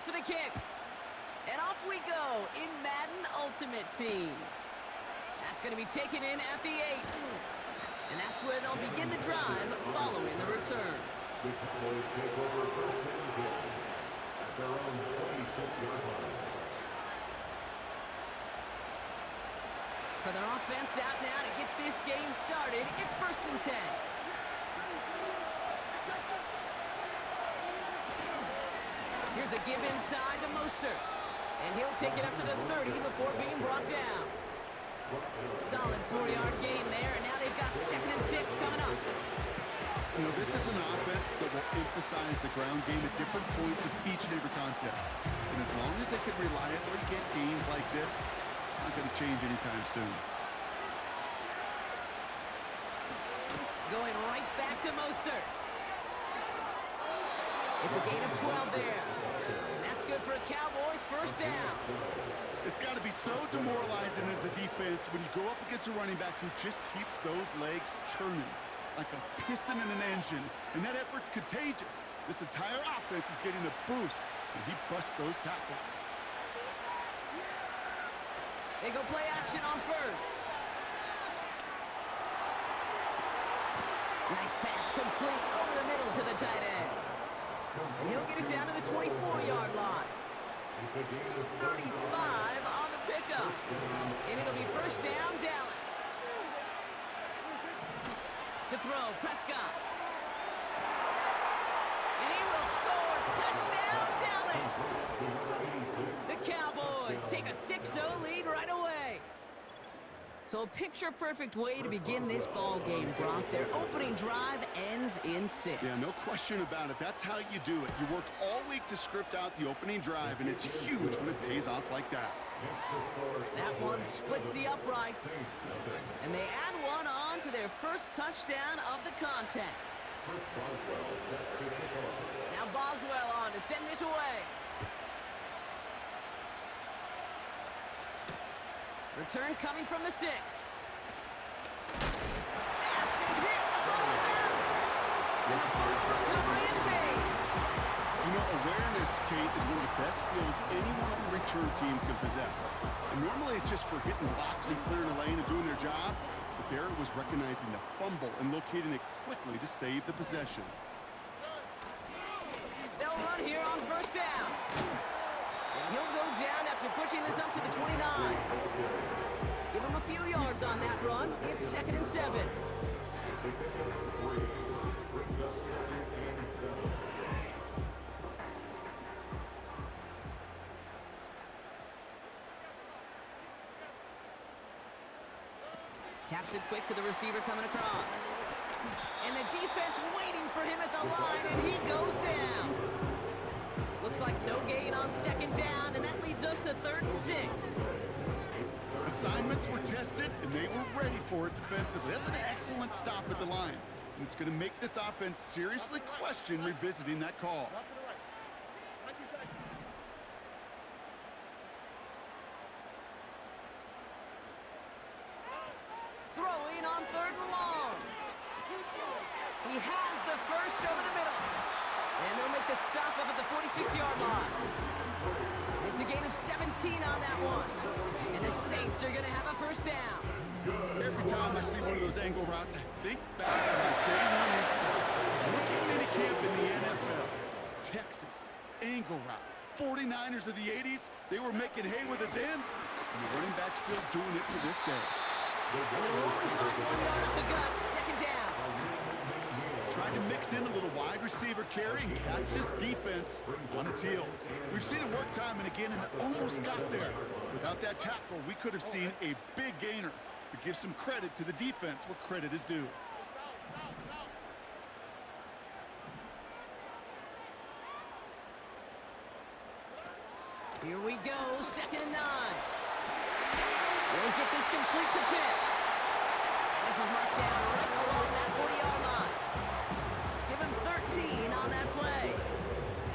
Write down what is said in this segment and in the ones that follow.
for the kick. And off we go in Madden Ultimate Team. That's going to be taken in at the 8. And that's where they'll begin the drive following the return. The Cowboys take over first and 10 at their own 26-yard line. So their offense out now to get this game started. It's first and 10. Here's a give inside to Mostert. And he'll take it up to the 30 before being brought down. Solid 4-yard gain there, and now they've got 2nd and 6 coming up. You know, this is an offense that will emphasize the ground game at different points of each and every contest. And as long as they can reliably get gains like this, it's not going to change anytime soon. Going right back to Mostert. It's a gain of 12 there. And that's good for a Cowboys first down. It's got to be so demoralizing as a defense when you go up against a running back who just keeps those legs churning like a piston in an engine, and that effort's contagious. This entire offense is getting a boost, and he busts those tackles. They go play action on first. Nice pass complete over the middle to the tight end. And he'll get it down to the 24-yard line. 35 on the pickup. And it'll be first down, Dallas. To throw, Prescott. And he will score. Touchdown, Dallas. The Cowboys take a 6-0 lead right away. So a picture-perfect way to begin this ball game, Brock. Their opening drive ends in 6. Yeah, no question about it. That's how you do it. You work all week to script out the opening drive, and it's huge when it pays off like that. That one splits the uprights. And they add one on to their first touchdown of the contest. Now Boswell on to send this away. Return coming from the 6. Massive hit. The ball is out. And the fumble recovery is made. You know, awareness, Kate, is one of the best skills anyone on the return team can possess. And normally it's just for hitting blocks and clearing a lane and doing their job. But there it was recognizing the fumble and locating it quickly to save the possession. They'll run here on first down. And he'll go down after pushing this up to the 29. Give him a few yards on that run. It's 2nd and 7. Taps it quick to the receiver coming across. And the defense waiting for him at the line, and he goes down. Looks like no gain on 2nd down, and that leads us to 3rd and 6. Assignments were tested, and they were ready for it defensively. That's an excellent stop at the line. And it's going to make this offense seriously question revisiting that call. Throwing on 3rd and long. He has the first over the middle. And they'll make the stop up at the 46-yard line. It's a gain of 17 on that one. And the Saints are going to have a first down. Every time I see one of those angle routes, I think back to my day one instinct. Rookie minicamp in the NFL. Texas, angle route. 49ers of the 80s, they were making hay with it then. And the running back's still doing it to this day. And they'll only find 1 yard up the gut. 2nd down. Tried to mix in a little wide receiver carry and catch this defense on its heels. We've seen it work time and again, and it almost got there. Without that tackle, we could have seen a big gainer. But give some credit to the defense where credit is due. Here we go, 2nd and 9. Won't get this complete to Pitts. And this is marked down right along that 40-yard line. Give him 13 on that play.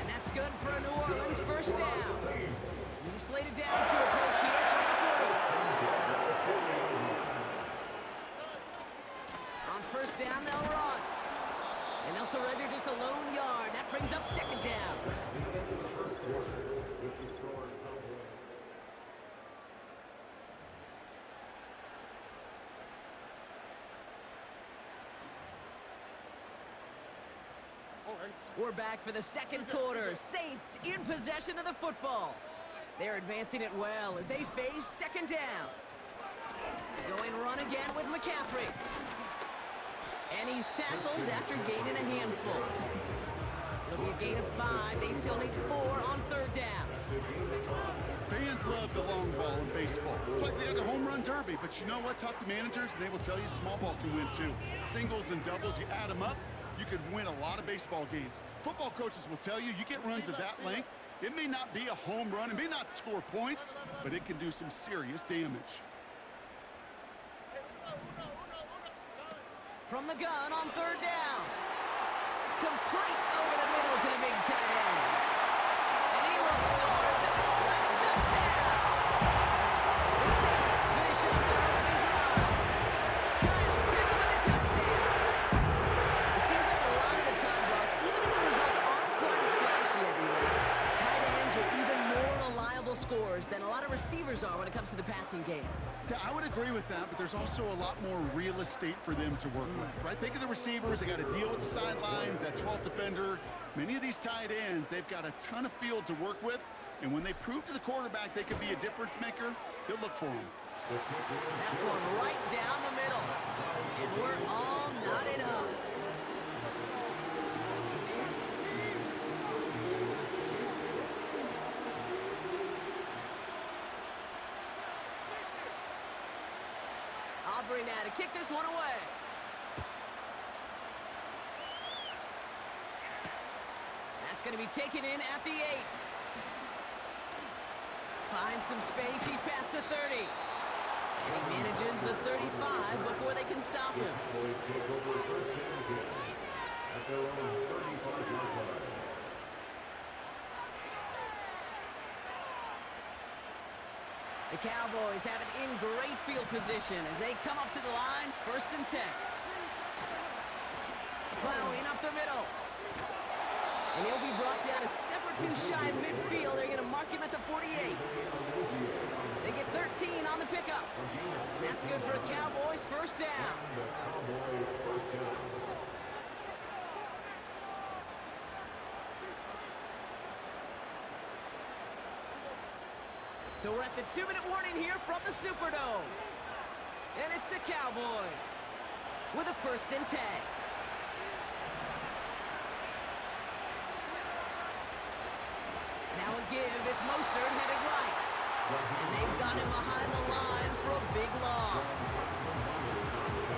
And that's good for a New Orleans first down. New slated downs to approach here from the 40. On first down, they'll run. And they'll surrender just a lone yard. That brings up 2nd down. We're back for the second quarter. Saints in possession of the football. They're advancing it well as they face second down. Going run again with McCaffrey. And he's tackled after gaining a handful. It'll be a gain of 5. They still need 4 on third down. Fans love the long ball in baseball. It's like they got the home run derby, but you know what? Talk to managers and they will tell you small ball can win too. Singles and doubles, you add them up, you could win a lot of baseball games. Football coaches will tell you, you get runs of that length, it may not be a home run, it may not score points, but it can do some serious damage. From the gun on third down. Complete over the middle to the big tight end. And he will score. It's a goal-line touchdown. The Saints finish up their opening drive. Kyle Pitts with a touchdown. It seems like a lot of the time, Brock, even if the results aren't quite as flashy every week, tight ends are even more reliable scorers than a lot of receivers are when it comes to the passing game. Yeah, I would agree with that, but there's also a lot more real estate for them to work with, right? Think of the receivers. They got to deal with the sidelines, that 12th defender. Many of these tight ends, they've got a ton of field to work with, and when they prove to the quarterback they can be a difference maker, he'll look for them. That one right down the middle, and we're all knotted up. Aubrey now to kick this one away. That's going to be taken in at the 8. Finds some space. He's past the 30. And he manages the 35 before they can stop him. Cowboys take over first down again at their own 35-yard line. The Cowboys have it in great field position as they come up to the line, 1st and 10. Plowing up the middle. And he'll be brought down a step or 2 shy of midfield. They're going to mark him at the 48. They get 13 on the pickup. And that's good for a Cowboys first down. So we're at the 2-minute warning here from the Superdome. And it's the Cowboys with a 1st and 10. Now a give, it's Mostert headed right. And they've got him behind the line for a big loss.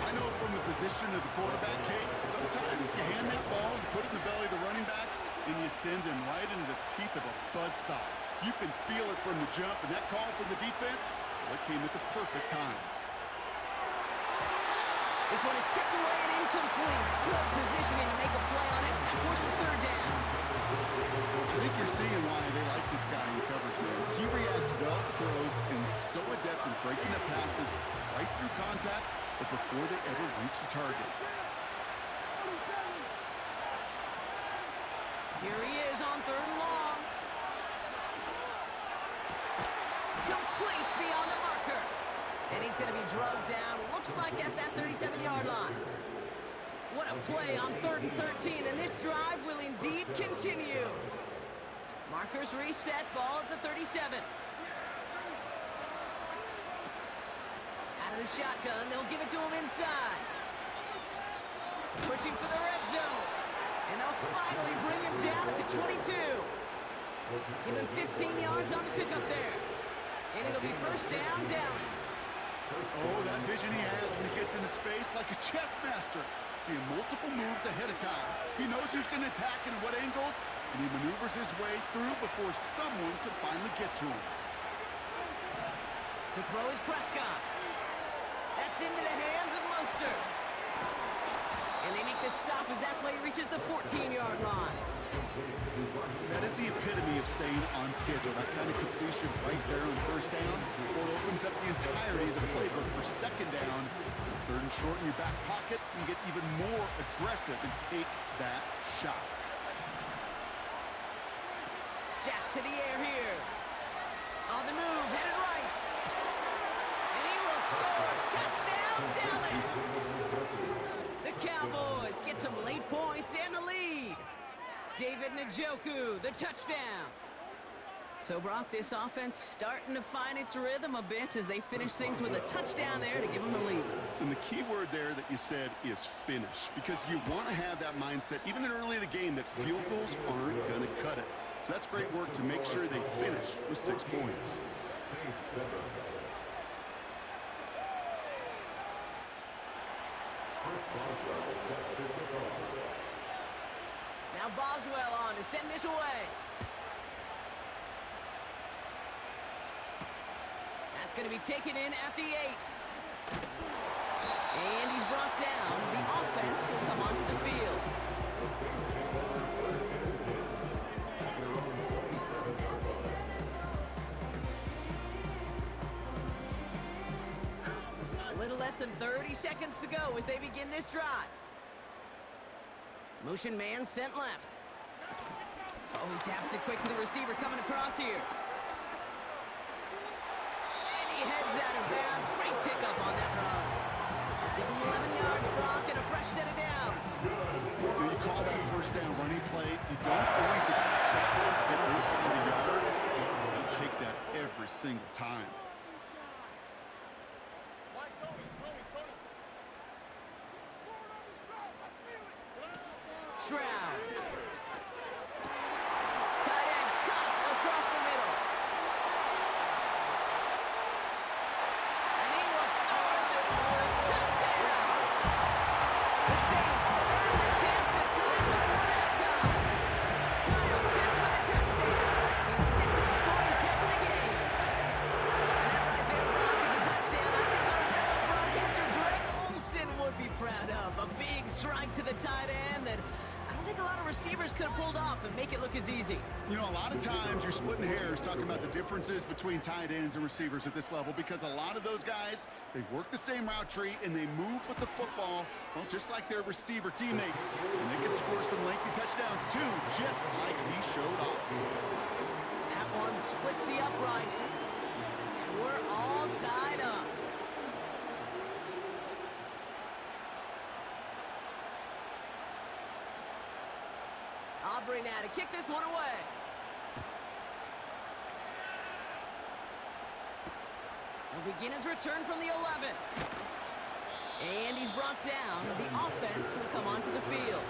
I know from the position of the quarterback, Kate, sometimes you hand that ball, you put it in the belly of the running back, and you send him right into the teeth of a buzzsaw. You can feel it from the jump, and that call from the defense, well, it came at the perfect time. This one is tipped away and incomplete. Good positioning to make a play on it. That forces 3rd down. I think you're seeing why they like this guy in coverage, man. He reacts well to throws and so adept in breaking up passes right through contact, but before they ever reach the target. Here he is on 3rd and long. Complete beyond the marker. And he's going to be drugged down, looks like at that 37-yard line. What a play on 3rd and 13, and this drive will indeed continue. Markers reset, ball at the 37. Out of the shotgun, they'll give it to him inside. Pushing for the red zone. And they'll finally bring him down at the 22. Give him 15 yards on the pickup there. And it'll be 1st down, Dallas. Oh, that vision he has when he gets into space like a chess master. Seeing multiple moves ahead of time. He knows who's going to attack and what angles, and he maneuvers his way through before someone can finally get to him. To throw is Prescott. That's into the hands of Mostert. And they make the stop as that play reaches the 14-yard line. That is the epitome of staying on schedule. That kind of completion right there on 1st down. Well, it opens up the entirety of the playbook for 2nd down. 3rd and short in your back pocket. You can get even more aggressive and take that shot. Dak to the air here. On the move, headed right. And he will score. Touchdown, Dallas. The Cowboys get some late points and the lead. David Njoku, the touchdown. So, Brock, this offense starting to find its rhythm a bit as they finish things with a touchdown there to give them the lead. And the key word there that you said is finish, because you want to have that mindset, even early in the game, that field goals aren't going to cut it. So that's great work to make sure they finish with 6 points. Now Boswell on to send this away. That's going to be taken in at the 8. And he's brought down. The offense will come onto the field. A little less than 30 seconds to go as they begin this drive. Motion man sent left. Oh, he taps it quick to the receiver coming across here. And he heads out of bounds. Great pickup on that run. Give him 11 yards, Brock, and a fresh set of downs. When you call that first down running play, you don't always expect to get those kind of yards. They'll take that every single time. Shroud. Tight end cut across the middle. And he will score. It's a touchdown. The Saints earn the chance to tie before halftime. Kyle Pitts with a touchdown. His second scoring catch of the game. And that right there, Brock, is a touchdown I think our fellow broadcaster Greg Olsen would be proud of. A big strike to the tight end that I don't think a lot of receivers could have pulled off and make it look as easy. You know, a lot of times you're splitting hairs talking about the differences between tight ends and receivers at this level, because a lot of those guys, they work the same route tree and they move with the football, well, just like their receiver teammates. And they can score some lengthy touchdowns too, just like he showed off. That one splits the uprights. And we're all tied up. Aubrey now to kick this one away. He'll begin his return from the 11. And he's brought down. The offense will come onto the field.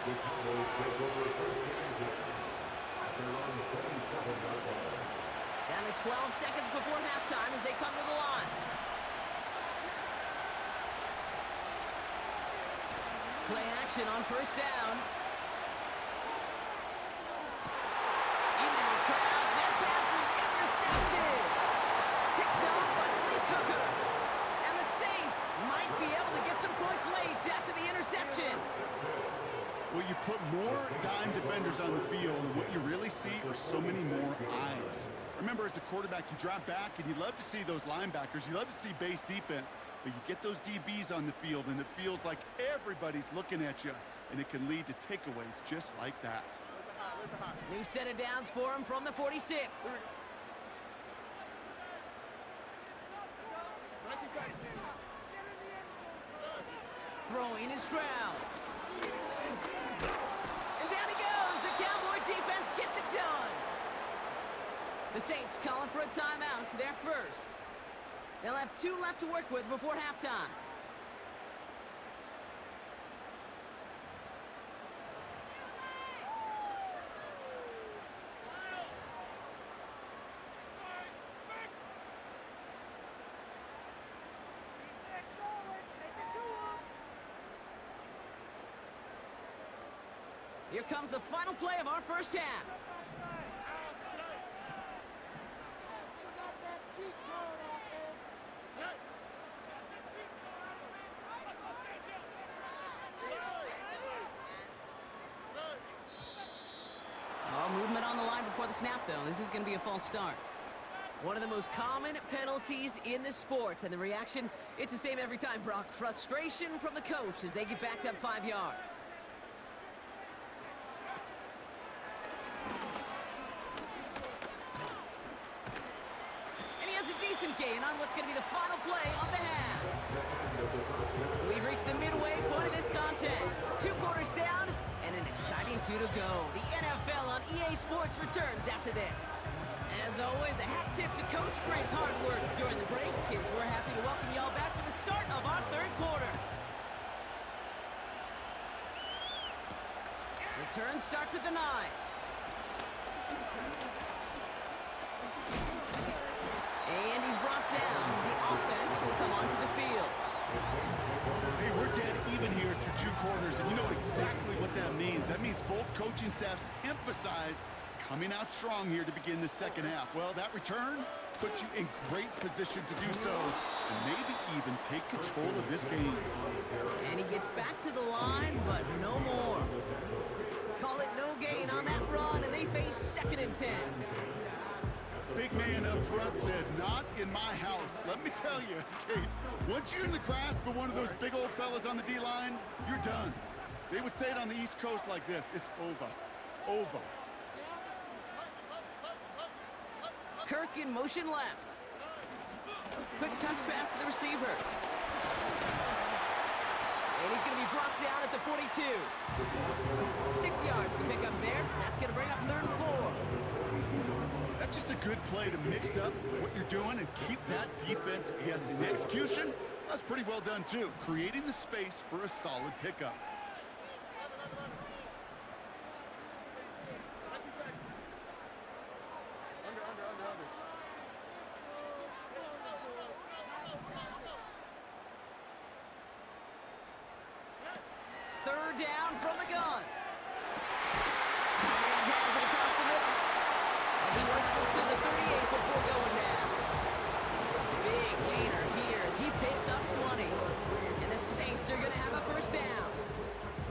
The Cowboys take over first and 10 at their own 27-yard line. Down to 12 seconds before halftime as they come to the line. Play action on first down. Into the crowd, and that pass is intercepted. Picked off by Lee Cooker. And the Saints might be able to get some points late after the interception. Well, you put more dime defenders on the field, and what you really see are so many more eyes. Remember, as a quarterback, you drop back, and you love to see those linebackers. You love to see base defense, but you get those DBs on the field, and it feels like everybody's looking at you, and it can lead to takeaways just like that. New set of downs for him from the 46. Throwing is Stroud. And down he goes. The Cowboy defense gets it done. The Saints calling for a timeout, their first. They'll have 2 left to work with before halftime. Here comes the final play of our first half. Oh, movement on the line before the snap, though. This is going to be a false start. One of the most common penalties in the sport, and the reaction, it's the same every time, Brock. Frustration from the coach as they get backed up 5 yards. And he has a decent gain on what's going to be the final play of the half. We've reached the midway point of this contest. 2 quarters down and an exciting 2 to go. The NFL on EA Sports returns after this. As always, a hat tip to Coach for his hard work during the break, as we're happy to welcome y'all back for the start of our 3rd quarter. Return starts at the 9. And he's brought down. The offense will come onto the field. Hey, we're dead even here through 2 quarters, and you know exactly what that means. That means both coaching staffs emphasized coming out strong here to begin the 2nd half. Well, that return puts you in great position to do so, and maybe even take control of this game. And he gets back to the line, but no more. Call it no gain on that run, and they face 2nd and 10. Big man up front said, not in my house. Let me tell you, Kate, once you're in the grasp of one of those big old fellas on the D-line, you're done. They would say it on the East Coast like this: it's over. Over. Kirk in motion left. Quick touch pass to the receiver. And he's going to be brought down at the 42. 6 yards to pick up there. That's going to bring up 3rd and 4. That's just a good play to mix up what you're doing and keep that defense guessing. The execution, that's pretty well done too. Creating the space for a solid pickup. Third down from the gun. Tight end has it across the middle. And he works this to the 38 before going down. Big gainer here as he picks up 20. And the Saints are going to have a 1st down.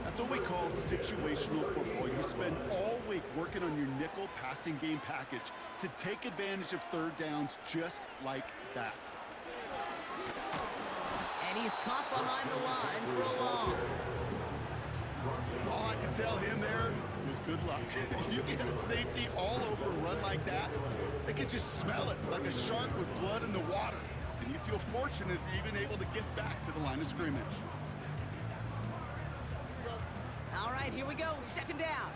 That's what we call situational football. You spend all week working on your nickel passing game package to take advantage of 3rd downs just like that. And he's caught behind the line for a loss. All I can tell him there is good luck. You get a safety all over a run like that, they can just smell it like a shark with blood in the water. And you feel fortunate if you're even able to get back to the line of scrimmage. All right, here we go. 2nd down.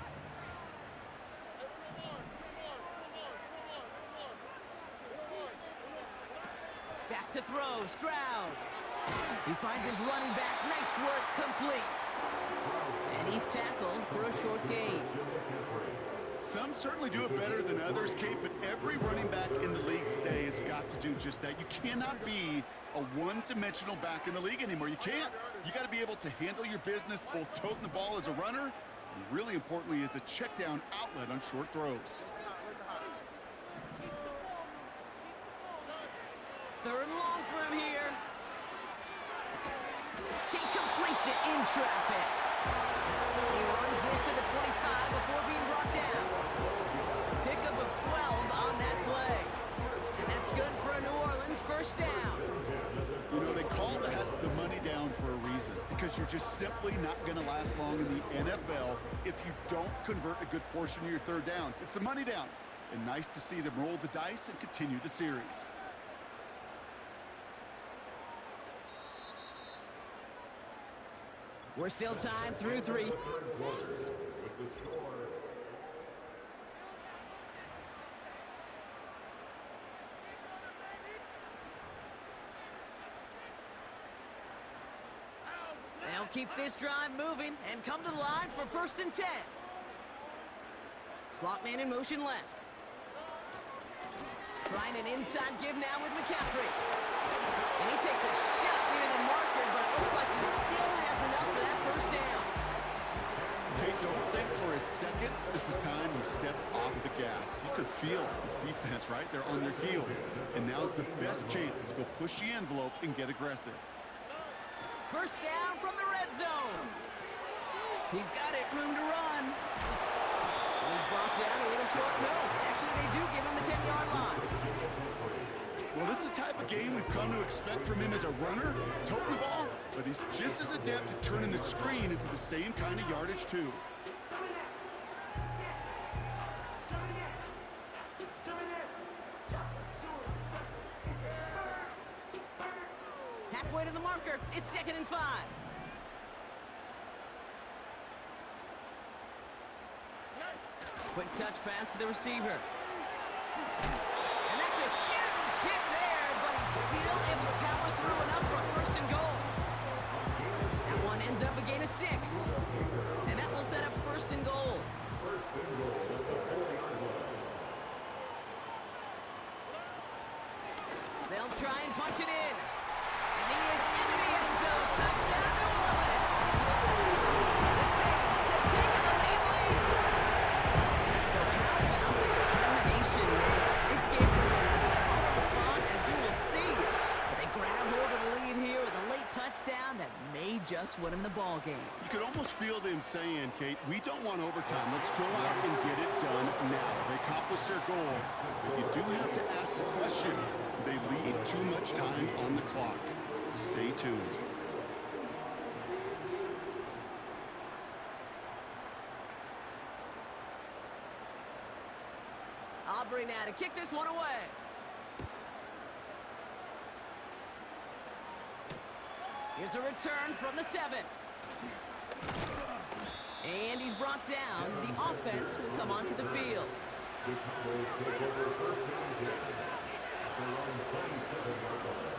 Back to throw. Stroud. He finds his running back. Nice work. Complete. And he's tackled for a short gain. Some certainly do it better than others, Kate, but every running back in the league today has got to do just that. You cannot be a one-dimensional back in the league anymore. You can't. You got to be able to handle your business, both toting the ball as a runner, and really importantly as a check-down outlet on short throws. 3rd and long for him here. He completes it in traffic. He runs this to the 25 before being brought down. Pickup of 12 on that play. And that's good for a New Orleans 1st down. You know, they call that the money down for a reason, because you're just simply not going to last long in the NFL if you don't convert a good portion of your 3rd downs. It's the money down. And nice to see them roll the dice and continue the series. We're still tied through 3. They'll keep this drive moving and come to the line for 1st and 10. Slot man in motion left. Trying an inside give now with McCaffrey. And he takes a shot near the marker, but it looks like he still has enough for that 1st down. Kate, don't think for a second this is time you step off the gas. You could feel this defense, right? They're on their heels. And now's the best chance to go push the envelope and get aggressive. 1st down from the red zone. He's got it, room to run. And he's brought down a little short. No, actually they do give him the 10-yard line. Well, this is the type of game we've come to expect from him as a runner, toting the ball, but he's just as adept at turning the screen into the same kind of yardage too. Halfway to the marker. It's 2nd and 5. Quick touch pass to the receiver. And that's a huge hit there, but he's still able to power through enough for a 1st and goal. That one ends up a gain of 6. And that will set up 1st and goal. They'll try and punch it in. And he is into the end zone. Touchdown, New Orleans. The Saints have taken the lead. So how about the determination there? This game has been as hard fought as you will see. But they grab hold of the lead here with a late touchdown that may just win them the ball game. You could almost feel them saying, Kate, we don't want overtime. Let's go out and get it done now. They accomplished their goal. But you do have to ask the question, do they leave too much time on the clock? Stay tuned. Aubrey now to kick this one away. Here's a return from the 7. And he's brought down. The offense will come onto the field. The Cowboys take over 1st and 10 at their own 27-yard line.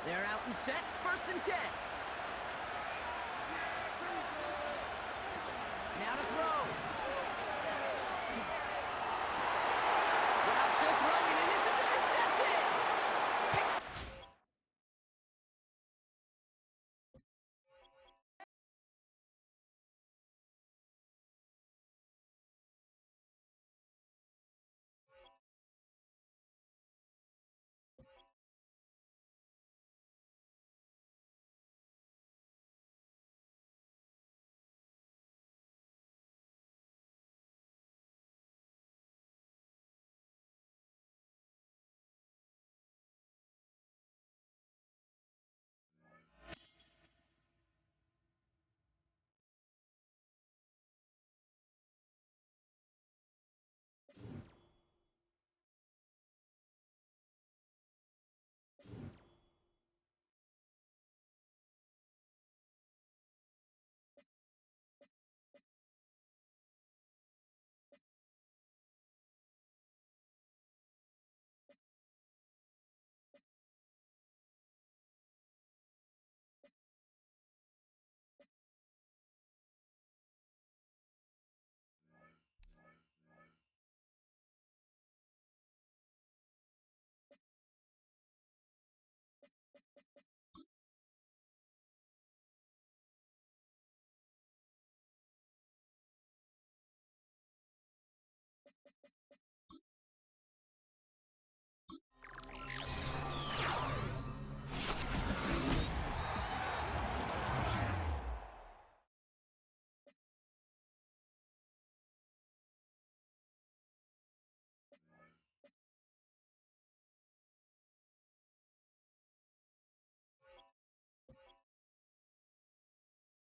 They're out and set. 1st and 10.